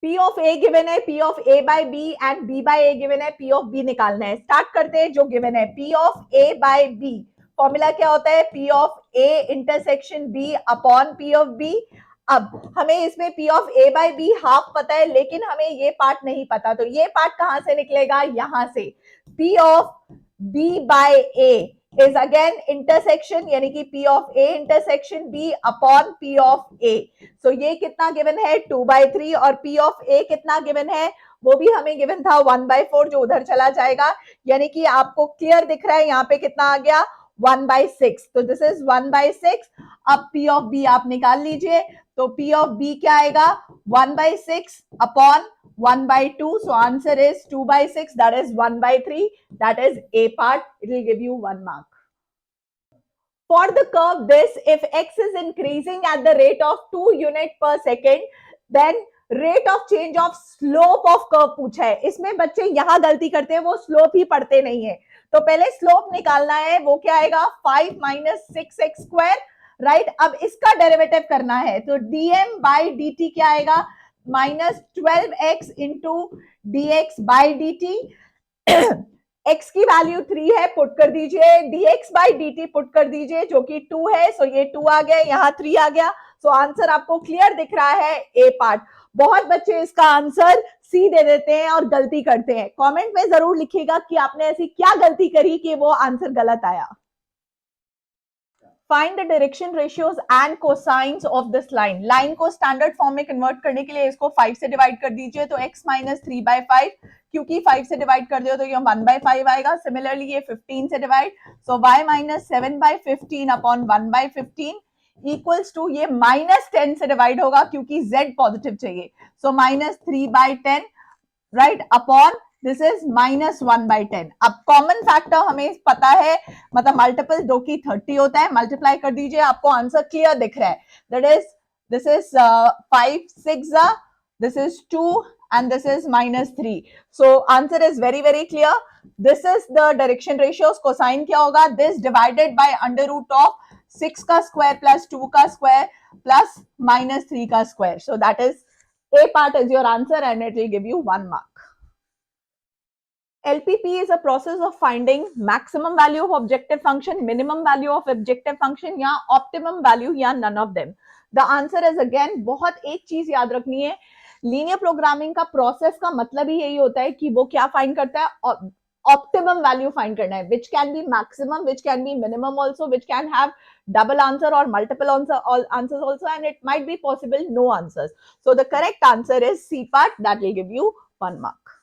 P of A given है, P of A by B and B by A given है, P of B निकालना है। Start करते हैं जो गिवन है, P of A by B। Formula क्या होता है? P of A intersection B upon P of B। अब हमें इसमें P of A by B half पता है, लेकिन हमें ये पार्ट नहीं पता, तो ये पार्ट कहां से निकलेगा? यहां से। P of B by A is again intersection, यानी कि P of A intersection B upon P of A। so ये कितना गिवन है? 2/3। और P of A कितना गिवन है? वो भी हमें गिवन था 1/4, जो उधर चला जाएगा, यानी कि आपको क्लियर दिख रहा है यहाँ पे कितना आ गया? 1/6। तो दिस इज 1/6। अब P of B आप निकाल लीजिए, तो P of B क्या आएगा? 1/6 upon 1/2, so answer is 2/6, that is 1/3, that is A part. It will give you 1 mark. For the curve this, if x is increasing at the rate of 2 unit per second, then rate of change of slope of curve पूछा है। इसमें बच्चे यहाँ गलती करते हैं, वो slope ही पढ़ते नहीं है। तो पहले slope निकालना है, वो क्या आएगा? 5 minus 6x square, राइट? अब इसका डेरिवेटिव करना है, तो dm by dt क्या आएगा? Minus 12x into dx by dt। x की वैल्यू 3 है, पुट कर दीजिए, dx बाई dt पुट कर दीजिए, जो कि 2 है, सो ये 2 आ गया, यहाँ 3 आ गया। सो आंसर आपको क्लियर दिख रहा है, ए पार्ट। बहुत बच्चे इसका आंसर सी दे देते हैं और गलती करते हैं। कमेंट में जरूर लिखिएगा कि आपने ऐसी क्या गलती करी कि वो आंसर गलत आया। Find the direction ratios and cosines of this line. Line को स्टैंडर्ड फॉर्म में कन्वर्ट करने के लिए इसको 5 से डिवाइड कर दीजिए, तो x माइनस 3/5, क्योंकि 5 से डिवाइड कर दिया तो ये 1/5 आएगा। सिमिलरली ये 15 से divide, so y minus 7/15 upon 1/15 equals to, ये माइनस 10 से डिवाइड होगा क्योंकि z पॉजिटिव चाहिए, so minus 3/10, right, upon this is minus 1/10। अब कॉमन फैक्टर हमें पता है, मतलब मल्टीपल जो कि 30 होता है, मल्टीप्लाई कर दीजिए, आपको आंसर क्लियर दिख रहा है। That is this is 5 6 this is 2 and this is minus 3, so answer is very very clear. This is the direction ratios. cosine क्या होगा? this divided by under root of 6 का square plus 2 का square plus minus 3 का square, so that is A part is your answer and it will give you 1 mark. LPP is a process of finding maximum value of objective function, minimum value of objective function, या optimum value, या none of them. The answer is again, बहुत एक चीज याद रखनी है, linear programming का process का मतलब ही यही होता है कि वो क्या फाइंड करता है? ऑप्टिमम वैल्यू फाइंड करना है, which can be maximum, which can be minimum also, which can have double answer or multiple answers also, and it might be possible no answers. So the correct answer is C part, that will give you 1 mark.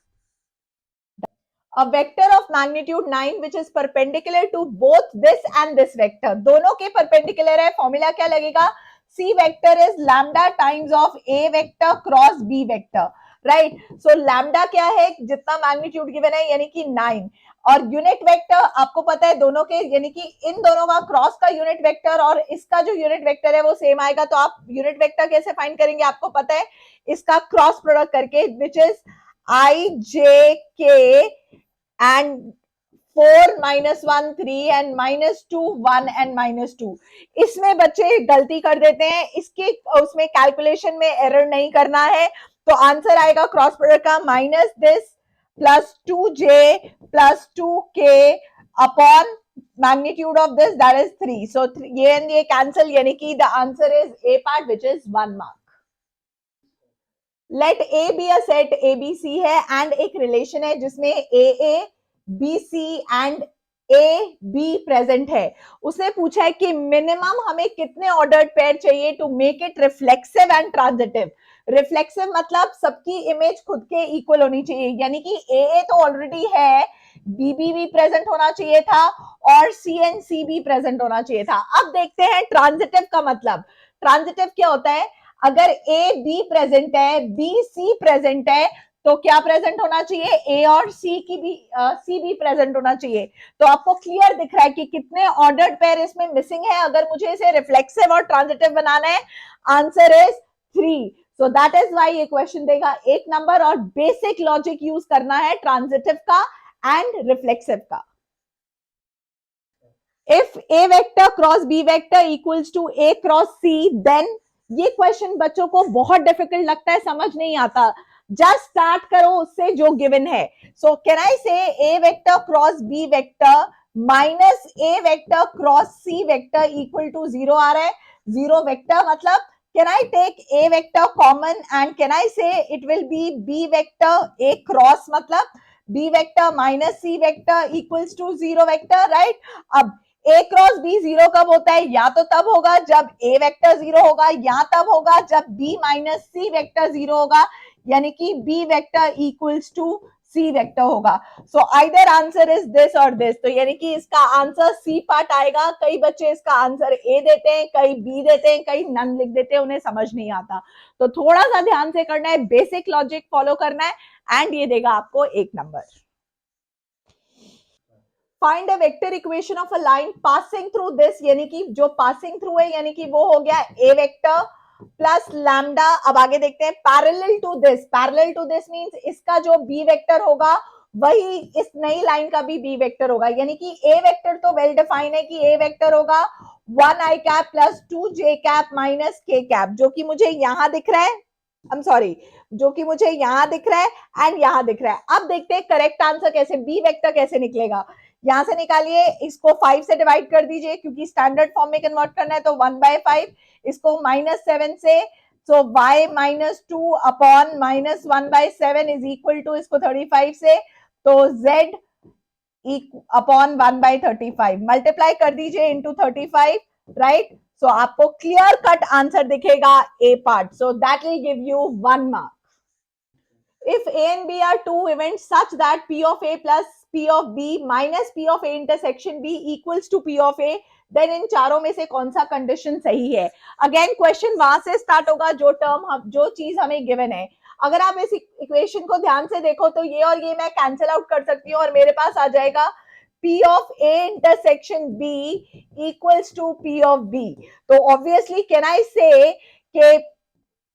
A vector of magnitude 9 which is perpendicular to both this and this vector, दोनों के perpendicular है, formula क्या लगेगा? C vector is lambda times of A vector cross B vector, right? So lambda क्या है? जितना magnitude given है, यानी कि 9, और यूनिट वेक्टर आपको पता है दोनों के, यानी कि इन दोनों का क्रॉस का यूनिट वेक्टर और इसका जो यूनिट वेक्टर है वो सेम आएगा। तो आप यूनिट वेक्टर कैसे फाइंड करेंगे? आपको पता है, इसका क्रॉस प्रोडक्ट करके, which is I J K and 4 minus 1 3 and minus 2 1 and minus 2। इसमें बच्चे गलती कर देते हैं, इसके उसमें कैलकुलेशन में एरर नहीं करना है, तो आंसर आएगा क्रॉस प्रोडक्ट का minus this plus 2j plus 2k upon magnitude of this, that is 3। So ये एंड ये कैंसिल, यानी कि the answer is A part which is 1 mark. Let A be a set ABC है and एक relation है जिसमें AA BC and AB present है। उसने पूछा है कि मिनिमम हमें कितने ऑर्डर्ड पेयर चाहिए to make it reflexive and transitive. Reflexive मतलब सबकी इमेज खुद के इक्वल होनी चाहिए, यानी कि AA तो ऑलरेडी है, BB भी प्रेजेंट होना चाहिए था और C एंड C भी प्रेजेंट होना चाहिए था। अब देखते हैं ट्रांजिटिव का मतलब। ट्रांजिटिव क्या होता है? अगर A B प्रेजेंट है, B C प्रेजेंट है, तो क्या प्रेजेंट होना चाहिए? A और C भी प्रेजेंट होना चाहिए। तो आपको क्लियर दिख रहा है कि कितने ऑर्डर्ड पेयर इसमें मिसिंग है। अगर मुझे इसे रिफ्लेक्सिव और ट्रांजिटिव बनाना है, answer is 3। So that is why ये क्वेश्चन देगा 1 नंबर, और बेसिक लॉजिक यूज करना है ट्रांजिटिव का एंड रिफ्लेक्सिव का। If A vector cross B vector equals to A cross C, then ये क्वेश्चन बच्चों को बहुत डिफिकल्ट लगता है, समझ नहीं आता। जस्ट स्टार्ट करो उससे जो गिवन है. सो can I say A vector cross B vector minus A vector cross C vector equal to 0 आ रहा है. 0 वेक्टर मतलब can I take a vector common and can I say it will be b vector a cross मतलब b vector minus c vector equals to 0 vector, right? अब a cross b 0 कब होता है? या तो तब होगा जब a वेक्टर 0 होगा, या तब होगा जब b माइनस c वेक्टर 0 होगा, यानी कि b vector equals to C vector होगा. So either answer is this or this. तो यानी कि इसका आंसर सी पार्ट आएगा. कई बच्चे इसका आंसर ए देते हैं, कई बी देते हैं, कई नन लिख देते हैं, उन्हें समझ नहीं आता. तो थोड़ा सा ध्यान से करना है, बेसिक लॉजिक फॉलो करना है एंड ये देगा आपको 1 number. Find a vector equation of a line passing through this, यानी कि जो पासिंग थ्रू है यानी कि वो हो गया ए वेक्टर प्लस लैम्डा. अब आगे देखते हैं parallel to this. Parallel to this means इसका जो बी वेक्टर होगा वही इस नई लाइन का भी बी वेक्टर होगा. यानी कि ए वेक्टर तो वेल डिफाइन है कि ए वेक्टर होगा 1 आई कैप प्लस 2 जे कैप माइनस के कैप, जो कि मुझे यहां दिख रहा है. आई एम सॉरी, जो कि मुझे यहां दिख रहा है एंड यहां दिख रहा है. अब देखते हैं करेक्ट आंसर कैसे, बी वेक्टर कैसे निकलेगा. यहां से निकालिए, इसको 5 से डिवाइड कर दीजिए क्योंकि स्टैंडर्ड फॉर्म में कन्वर्ट करना है. तो 1/5, इसको -7 से, so y -2 upon -1/7 is equal to इसको 35 से, तो z अपॉन 1/35 मल्टीप्लाई कर दीजिए इंटू 35, राइट. सो आपको क्लियर कट आंसर दिखेगा a part. So that will give you 1 mark. If A and B are two events such that P of A plus P of B minus P of A intersection B equals to P of A, then इन चारों में से कौन सा condition सही है. Again question वहां से start होगा जो टर्म, जो चीज हमें गिवन है. अगर आप इस इक्वेशन को ध्यान से देखो तो ये और ये मैं कैंसिल आउट कर सकती हूँ और मेरे पास आ जाएगा P of A intersection B equals to P of B. तो ऑब्वियसली कैन आई से कि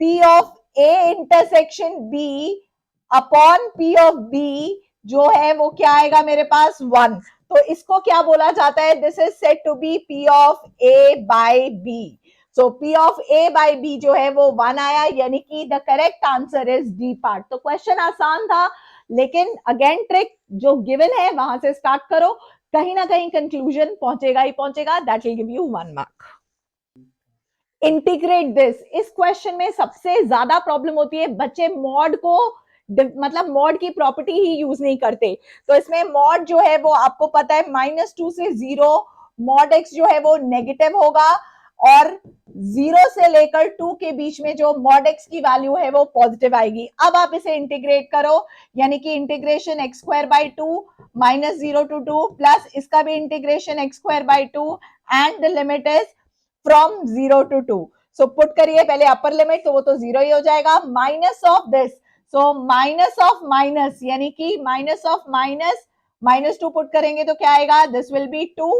P of A intersection B upon P of B जो है वो क्या आएगा मेरे पास 1. तो इसको क्या बोला जाता है, this is said to be P of A by B. So P of A by B जो है वो 1 आया, यानी कि the correct answer is D part. तो क्वेश्चन आसान था, लेकिन अगेन ट्रिक जो गिवन है वहां से स्टार्ट करो, कहीं ना कहीं कंक्लूजन पहुंचेगा ही पहुंचेगा. That will give you 1 mark. Integrate this. इस क्वेश्चन में सबसे ज्यादा प्रॉब्लम होती है, बच्चे मॉड को मतलब मॉड की प्रॉपर्टी ही यूज नहीं करते. तो इसमें मॉड जो है वो आपको पता है -2 से 0, मॉड x जो है वो नेगेटिव होगा और 0 से लेकर 2 के बीच में जो मॉड x की वैल्यू है वो पॉजिटिव आएगी. अब आप इसे इंटीग्रेट करो, यानी कि इंटीग्रेशन x²/2 -0 to 2 प्लस इसका भी integration x²/2 and the limit is from 0 to 2. So put करिए पहले अपर लिमिट, तो वो तो 0 ही हो जाएगा, minus of this. So minus of minus यानी कि माइनस ऑफ माइनस, -2 पुट करेंगे तो क्या आएगा, दिस विल बी 2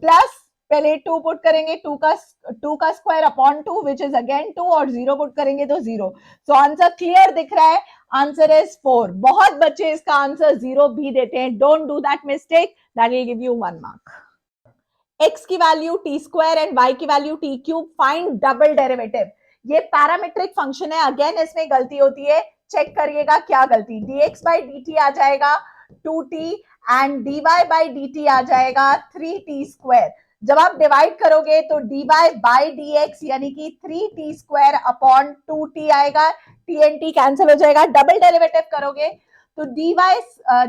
प्लस पहले 2 पुट करेंगे, 2 का square upon 2 which is again 2 और 0 पुट करेंगे तो 0. सो आंसर क्लियर दिख रहा है, आंसर इज 4. बहुत बच्चे इसका आंसर 0 भी देते हैं. Don't do that mistake, that will give you 1 mark. x की value T square and y की value T cube, find double derivative. ये पैरामीट्रिक फंक्शन है, अगेन इसमें गलती होती है, चेक करिएगा क्या गलती. dx by dt आ जाएगा 2t and dy by dt आ जाएगा 3t स्क्वायर. जब आप डिवाइड करोगे तो dy by dx यानी कि 3t स्क्वायर अपॉन 2t आएगा, t एंड t कैंसिल हो जाएगा. डबल डेरिवेटिव करोगे तो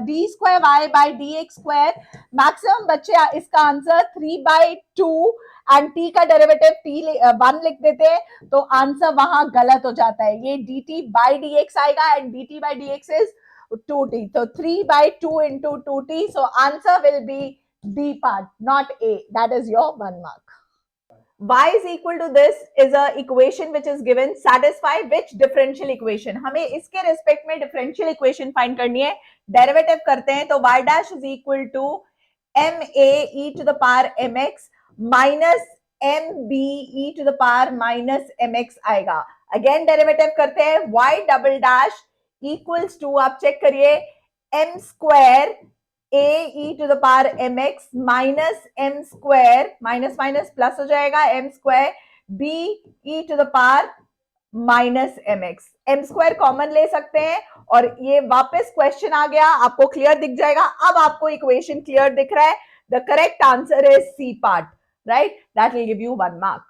d square y by D x square. Maximum बच्चे इसका आंसर 3/2 एंड टी का डेरिवेटिव टी 1 लिख देते हैं, तो आंसर वहां गलत हो जाता है. ये D T by D X आएगा and D T by D X is 2t. तो 3/2 into 2t. So answer will be D part, not A. That is your 1 mark. Y is equal to this is a equation which is given. Satisfy which differential equation? हमें इसके respect में differential equation find करनी है. Derivative करते हैं तो y dash is equal to ma e to the power mx minus mb e to the power minus mx आएगा. Again derivative करते हैं, y double dash equals to, आप चेक करिए, m square a e to the power mx minus m square, minus minus plus हो जाएगा, m square b e to the power माइनस m x, m square common ले सकते हैं और ये वापस क्वेश्चन आ गया, आपको क्लियर दिख जाएगा। अब आपको इक्वेशन क्लियर दिख रहा है, the correct answer is C part, right, that will give you 1 mark.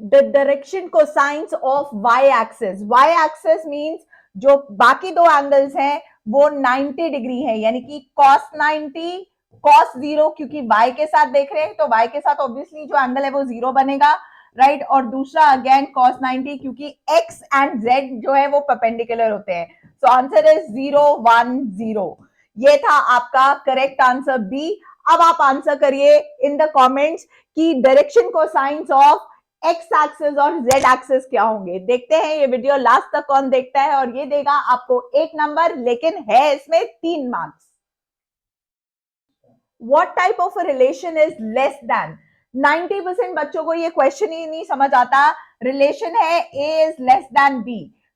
The direction cosines of y axis, y axis means जो बाकी दो एंगल्स हैं वो 90 डिग्री है, यानी कि cos 90 cos 0, क्योंकि y के साथ देख रहे हैं तो y के साथ ऑब्वियसली जो एंगल है वो 0 बनेगा, राइट। और दूसरा अगेन cos 90, क्योंकि x एंड z जो है वो परपेंडिकुलर होते हैं। So answer is 0 1 0। ये था आपका करेक्ट आंसर बी। अब आप आंसर करिए इन द कमेंट्स कि direction cosines of x axis और जेड एक्सिस क्या होंगे। देखते हैं ये वीडियो लास्ट तक कौन देखता है, और ये देगा आपको 1 नंबर, लेकिन है इसमें 3 marks. What type of a relation is less than? 90% बच्चों को ये क्वेश्चन ही नहीं समझ आता। रिलेशन है A is less than B,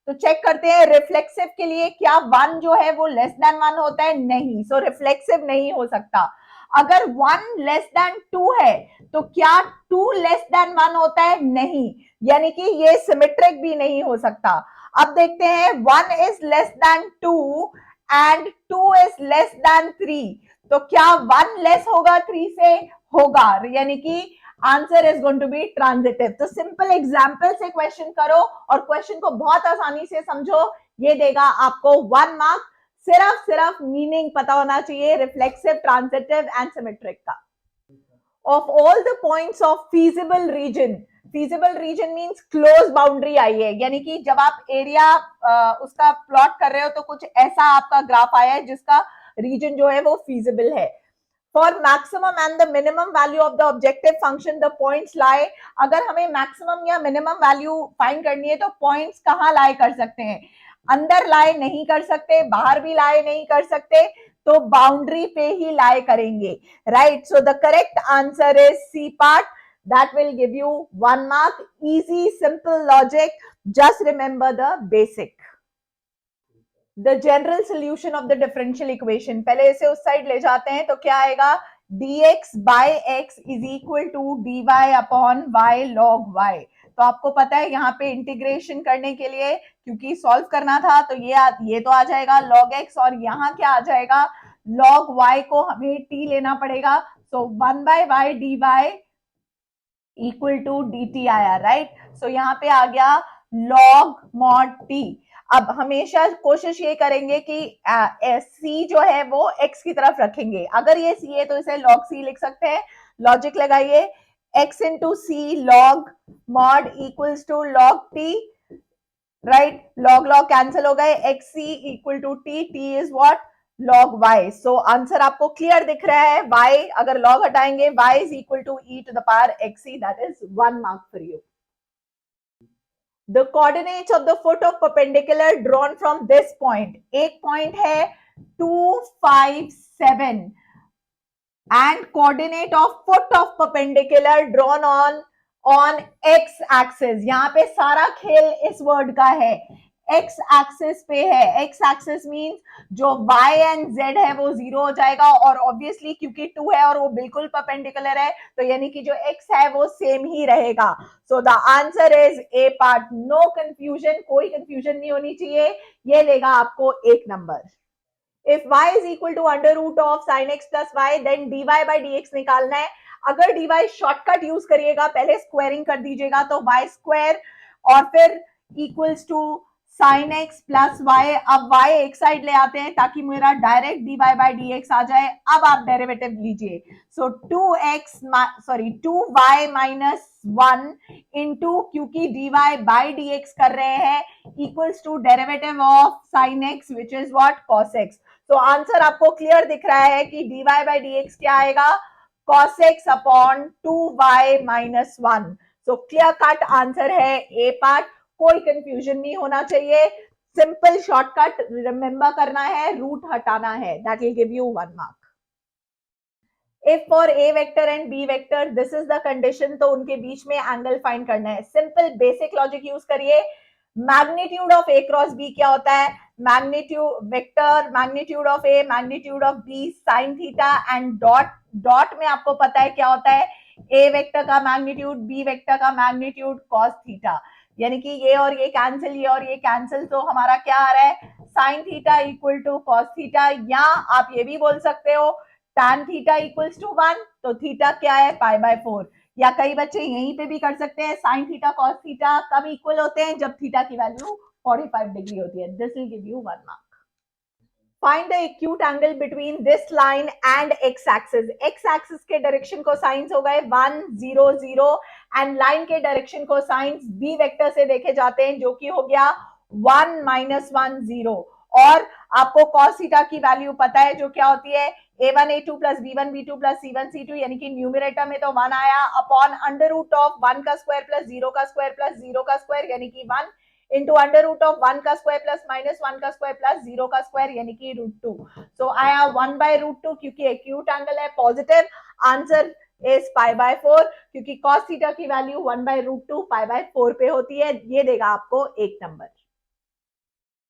तो चेक करते हैं रिफ्लेक्सिव के लिए क्या 1 जो है वो लेस देन 1 होता है? नहीं, सो रिफ्लेक्सिव नहीं हो सकता। अगर 1 लेस देन 2 है तो क्या 2 लेस देन 1 होता है? नहीं, यानी कि ये सिमेट्रिक भी नहीं हो सकता। अब देखते हैं 1 is less than 2 and 2 is less than 3, तो क्या 1 लेस होगा 3 से? होगा, यानी कि answer is going to be transitive. तो सिंपल एग्जांपल से क्वेश्चन करो और क्वेश्चन को बहुत आसानी से समझो, ये देगा आपको 1 मार्क। सिर्फ मीनिंग पता होना चाहिए रिफ्लेक्सिव, ट्रांजिटिव एंड सिमेट्रिक का। Of all the points of feasible region, feasible region means close boundary आई है, यानी कि जब आप एरिया उसका प्लॉट कर रहे हो तो कुछ ऐसा आपका ग्राफ आया है जिसका रीजन जो है वो फीजिबल है। For maximum and the minimum value of the objective function the points लाई, अगर हमें मैक्सिमम या मिनिमम वैल्यू फाइंड करनी है तो पॉइंट्स कहाँ लाई कर सकते हैं? अंदर लाई नहीं कर सकते, बाहर भी लाई नहीं कर सकते, तो बाउंड्री पे ही लाई करेंगे, right. So the correct answer is C part, that will give you 1 mark. Easy, simple logic, just remember the basic. The general solution of the differential equation, पहले इसे उस साइड ले जाते हैं तो क्या आएगा? dx by x is equal to dy upon y log y। तो आपको पता है यहाँ पे इंटीग्रेशन करने के लिए, क्योंकि सॉल्व करना था, तो ये तो आ जाएगा log x, और यहाँ क्या आ जाएगा? log y को हमें t लेना पड़ेगा, so 1 by y dy equal to dt आया, राइट। सो यहाँ पे आ गया log mod t। अब हमेशा कोशिश ये करेंगे कि c जो है वो x की तरफ रखेंगे, अगर ये c है तो इसे log c लिख सकते हैं। लॉजिक लगाइए, x into C log mod equals to log t, right. log log cancel हो गए, xc equal to t is what? log y। So answer आपको क्लियर दिख रहा है, y अगर log हटाएंगे y is equal to e to the power xc, that is 1 mark for you. The coordinates of the foot of perpendicular drawn from this point, एक point है 2 5 7 and coordinate of foot of perpendicular drawn on x axis। यहाँ पे सारा खेल इस word का है, x axis पे है। x एक्सिस मींस जो y एंड z है वो 0 हो जाएगा, और ऑब्वियसली क्योंकि 2 है और वो बिल्कुल परपेंडिकुलर है तो यानी कि जो x है वो सेम ही रहेगा। So the answer is A part, no confusion, कोई कंफ्यूजन नहीं होनी चाहिए, ये लेगा आपको 1 नंबर। If y is equal to under root of sin x plus y, then dy by dx निकालना है। अगर dy शॉर्टकट यूज करिएगा, पहले स्क्वायरिंग कर दीजिएगा, तो y स्क्वायर और फिर equals to sin x plus y। अब y एक साइड ले आते हैं ताकि मेरा डायरेक्ट dy by dx आ जाए। अब आप डेरिवेटिव लीजिए, सो 2y माइनस 1 इंटू, क्योंकि dy by dx कर रहे हैं, equals to derivative of sin x which is what? cos x। तो आंसर आपको क्लियर दिख रहा है कि dy by dx क्या आएगा? cos x upon 2y minus 1। So clear cut answer है ए पार्ट, कोई कंफ्यूजन नहीं होना चाहिए, सिंपल शॉर्टकट रिमेंबर करना है, रूट हटाना है, that will give you 1 mark. If for a vector and b vector this is the condition, तो उनके बीच में एंगल फाइंड करना है। सिंपल बेसिक लॉजिक यूज करिए। Magnitude of a cross b क्या होता है? Magnitude vector, magnitude of a, magnitude of b sin theta and dot में आपको पता है क्या होता है? a वेक्टर का मैग्नीट्यूड, b वेक्टर का मैग्नीट्यूड cos थीटा। यानी कि ये और ये कैंसिल, ये और ये कैंसिल, तो हमारा क्या आ रहा है, sine theta equal to cos theta, या आप ये भी बोल सकते हो tan थीटा इक्वल्स टू 1, तो थीटा क्या है, π/4। या कई बच्चे यहीं पे भी कर सकते हैं, साइन थीटा कॉस थीटा कब इक्वल होते हैं, जब थीटा की वैल्यू 45 डिग्री होती है। This will give you 1 mark. Find the acute angle between this line and x-axis. x-axis के डायरेक्शन को साइंस हो गए 1 0 0 एंड लाइन के डायरेक्शन को साइंस b वेक्टर से देखे जाते हैं, जो कि हो गया 1 -1 0। और आपको cos थीटा की वैल्यू पता है, जो क्या होती है, a1 a2 plus b1 b2 plus c1 c2, यानी कि न्यूमरेटर में तो 1 आया अपॉन अंडर रूट ऑफ 1 का स्क्वायर प्लस 0 का स्क्वायर प्लस 0 का स्क्वायर, यानी कि 1 इंटू अंडर रूट ऑफ 1 का स्क्वायर प्लस -1 का स्क्वायर प्लस 0 का स्क्वायर, यानी कि √2। सो आया 1/√2, क्योंकि एक्यूट एंगल है पॉजिटिव। आंसर इज π/4, क्योंकि cos थीटा की वैल्यू 1/√2 π/4 पे होती है। ये देगा आपको 1 नंबर।